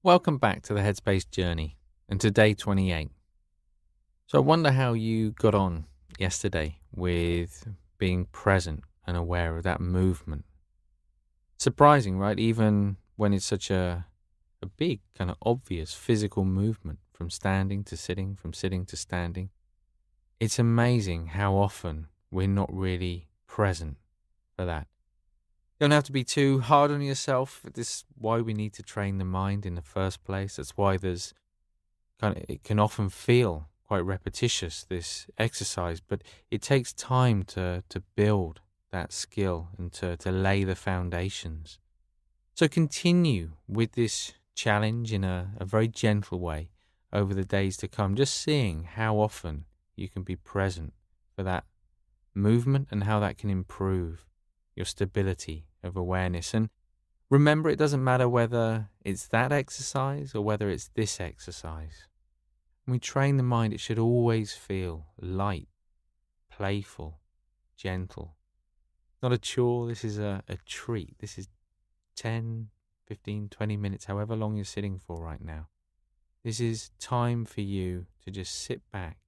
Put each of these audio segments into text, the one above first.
Welcome back to the Headspace journey and to day 28. So I wonder how you got on yesterday with being present and aware of that movement. Surprising, right? Even when it's such a big, kind of obvious physical movement from standing to sitting, from sitting to standing. It's amazing how often we're not really present for that. You don't have to be too hard on yourself. This is why we need to train the mind in the first place. That's why it can often feel quite repetitious, this exercise, but it takes time to build that skill and to lay the foundations. So continue with this challenge in a very gentle way over the days to come, just seeing how often you can be present for that movement and how that can improve your stability of awareness. And remember, it doesn't matter whether it's that exercise or whether it's this exercise. When we train the mind, it should always feel light, playful, gentle. Not a chore, this is a treat. This is 10, 15, 20 minutes, however long you're sitting for right now. This is time for you to just sit back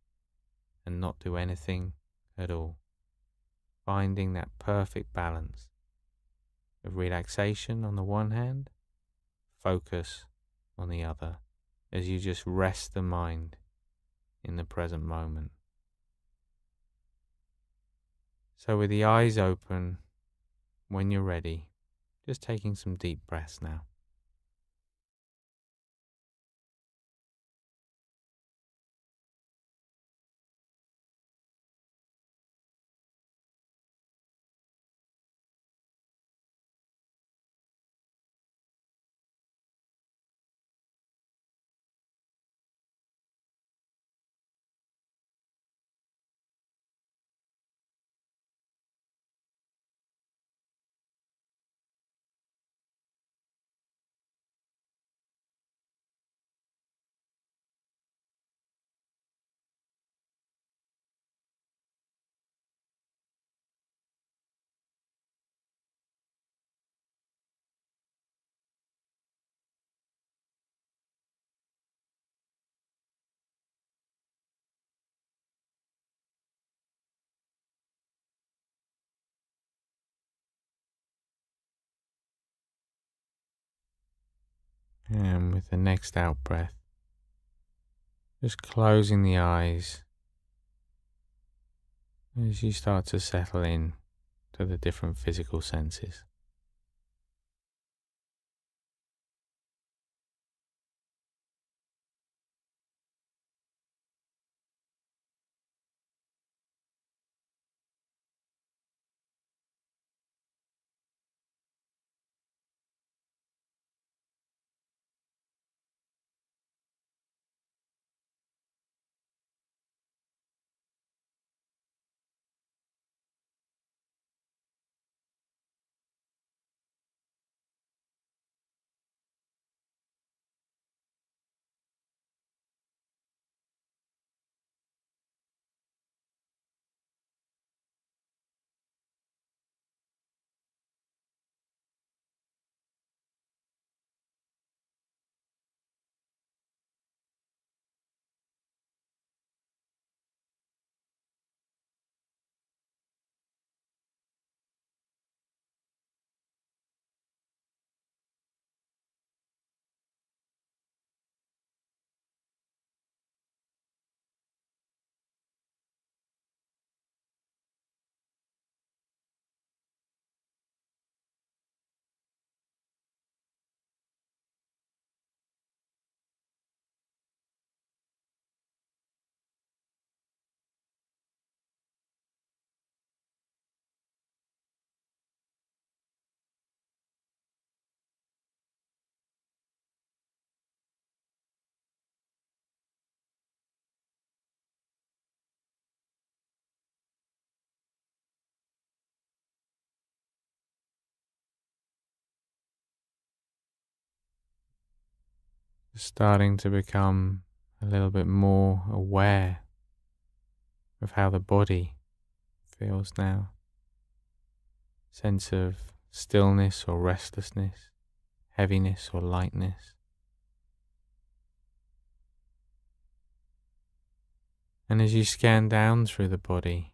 and not do anything at all. Finding that perfect balance of relaxation on the one hand, focus on the other, as you just rest the mind in the present moment. So with the eyes open, when you're ready, just taking some deep breaths now. And with the next out breath, just closing the eyes as you start to settle in to the different physical senses. Starting to become a little bit more aware of how the body feels now. Sense of stillness or restlessness, heaviness or lightness. And as you scan down through the body,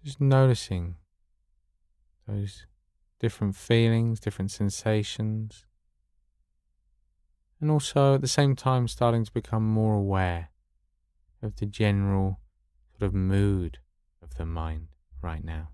just noticing those different feelings, different sensations, and also at the same time starting to become more aware of the general sort of mood of the mind right now.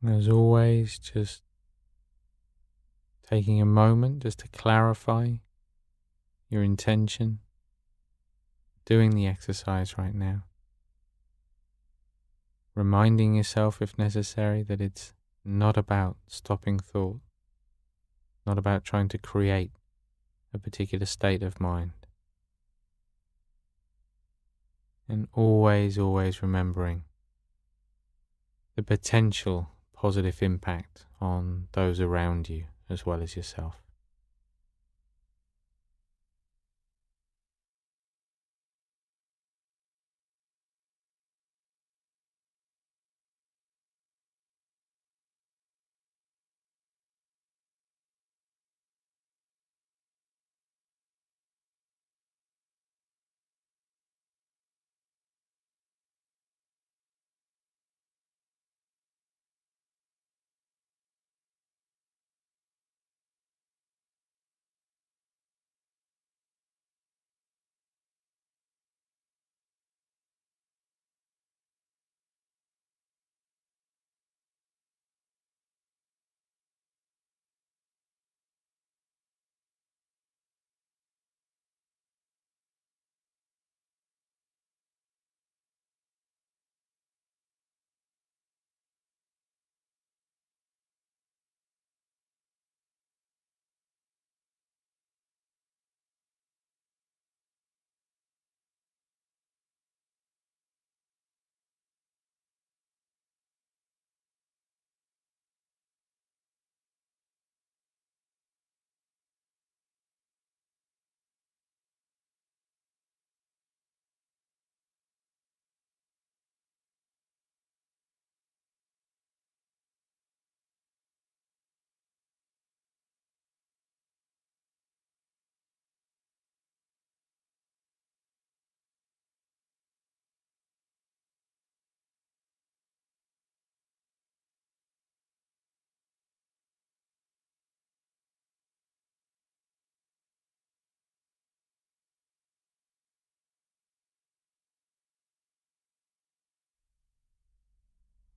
And as always, just taking a moment just to clarify your intention, doing the exercise right now. Reminding yourself, if necessary, that it's not about stopping thought, not about trying to create a particular state of mind. And always, always remembering the potential positive impact on those around you as well as yourself.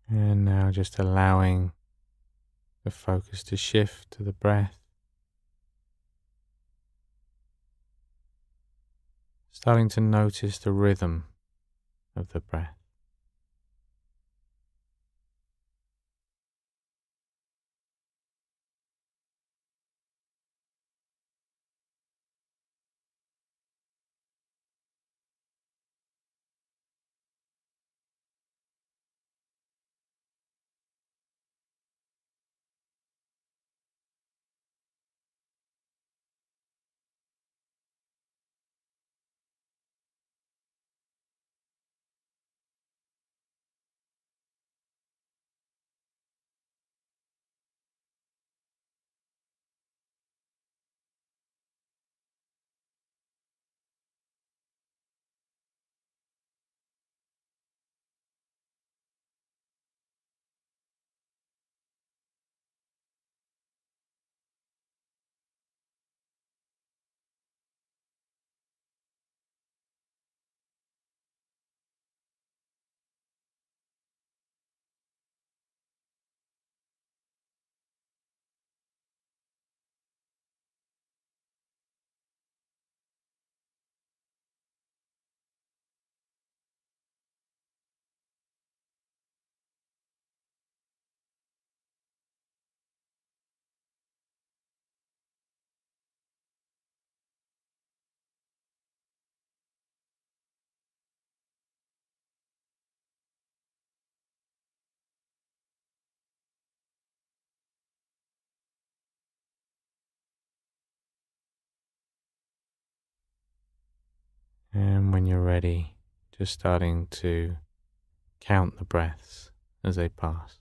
And now just allowing the focus to shift to the breath, starting to notice the rhythm of the breath. And when you're ready, just starting to count the breaths as they pass.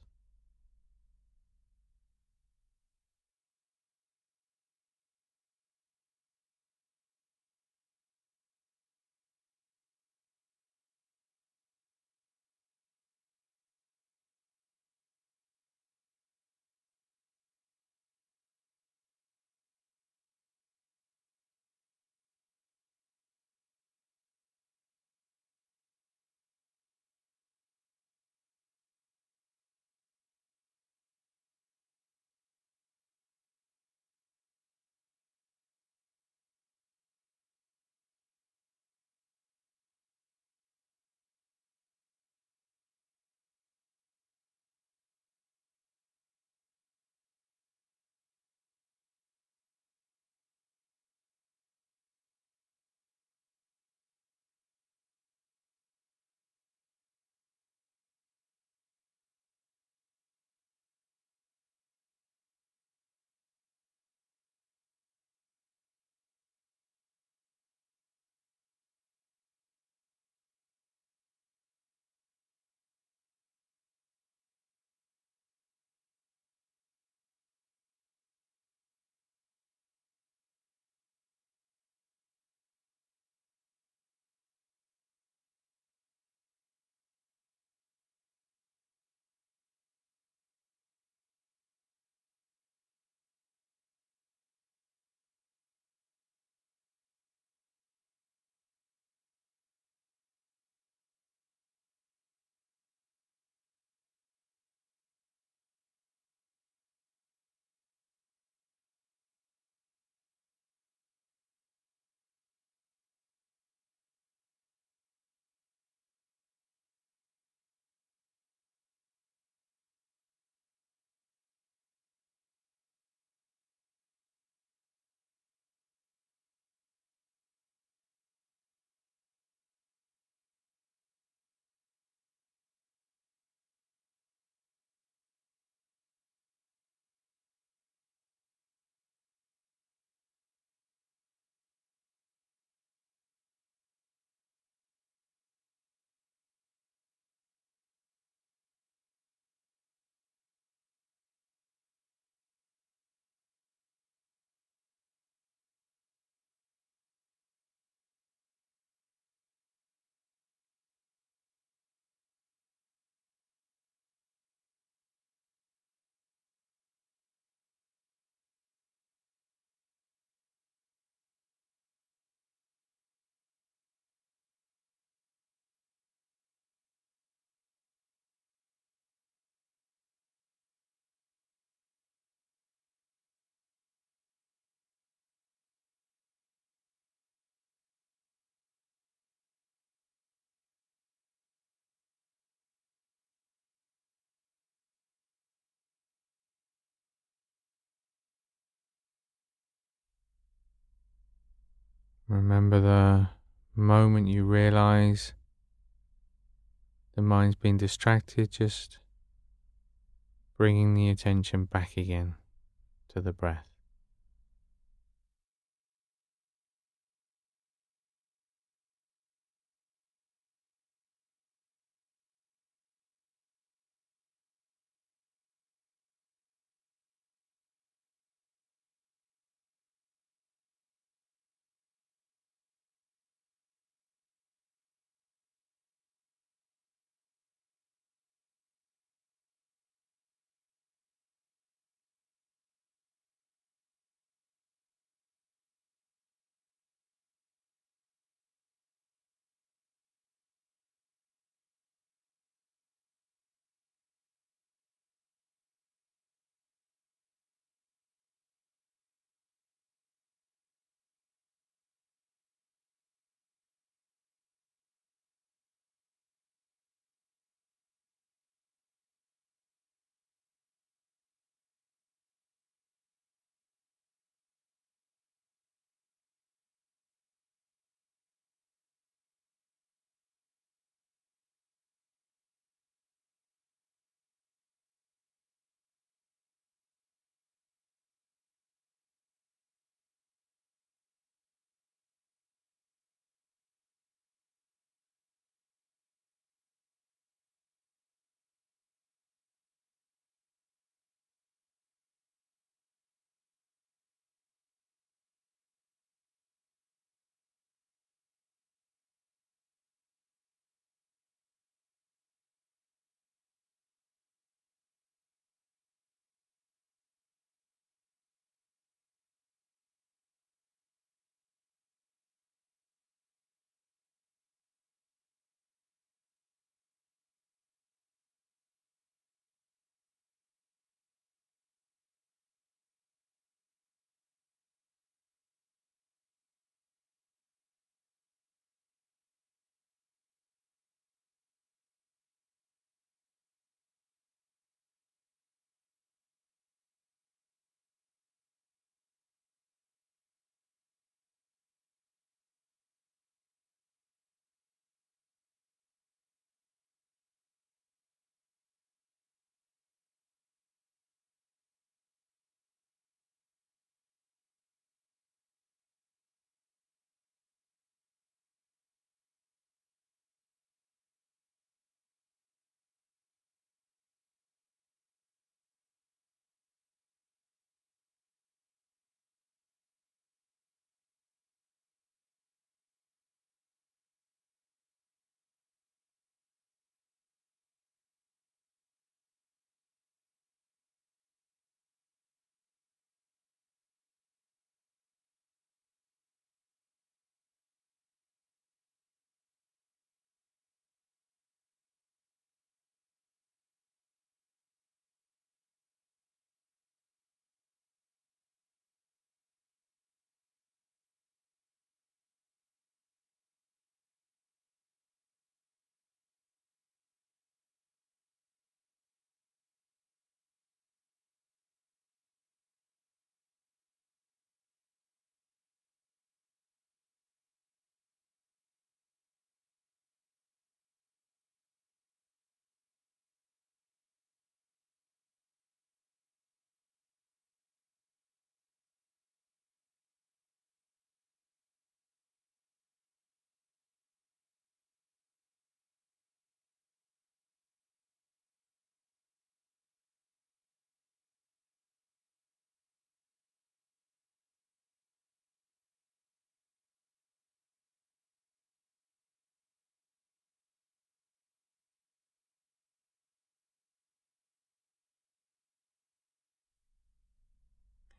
Remember the moment you realize the mind's been distracted, just bringing the attention back again to the breath.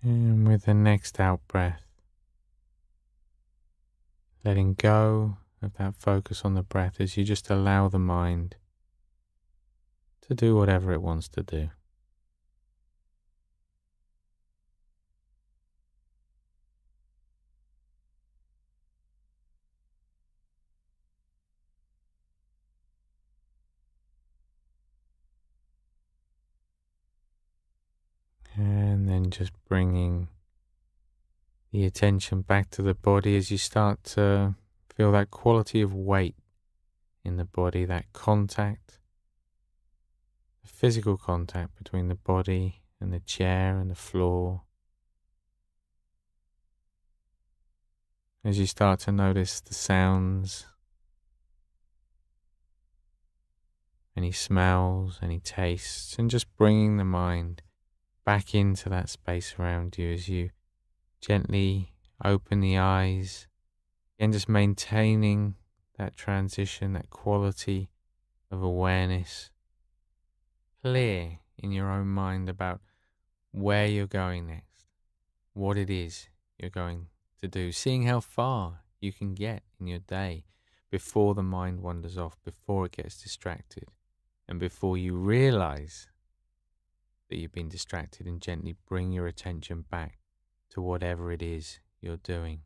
And with the next out breath, letting go of that focus on the breath as you just allow the mind to do whatever it wants to do. And then just bringing the attention back to the body as you start to feel that quality of weight in the body, that contact, the physical contact between the body and the chair and the floor. As you start to notice the sounds, any smells, any tastes, and just bringing the mind back into that space around you as you gently open the eyes and just maintaining that transition, that quality of awareness, clear in your own mind about where you're going next, what it is you're going to do, seeing how far you can get in your day before the mind wanders off, before it gets distracted, and before you realize that you've been distracted, and gently bring your attention back to whatever it is you're doing.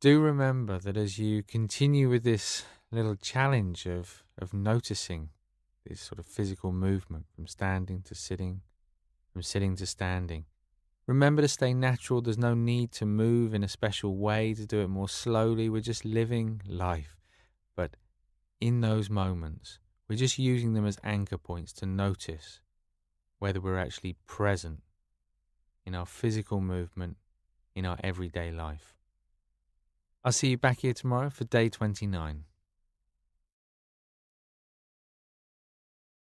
Do remember that as you continue with this little challenge of noticing this sort of physical movement from standing to sitting, from sitting to standing, remember to stay natural. There's no need to move in a special way, to do it more slowly. We're just living life. But in those moments, we're just using them as anchor points to notice whether we're actually present in our physical movement, in our everyday life. I'll see you back here tomorrow for day 29.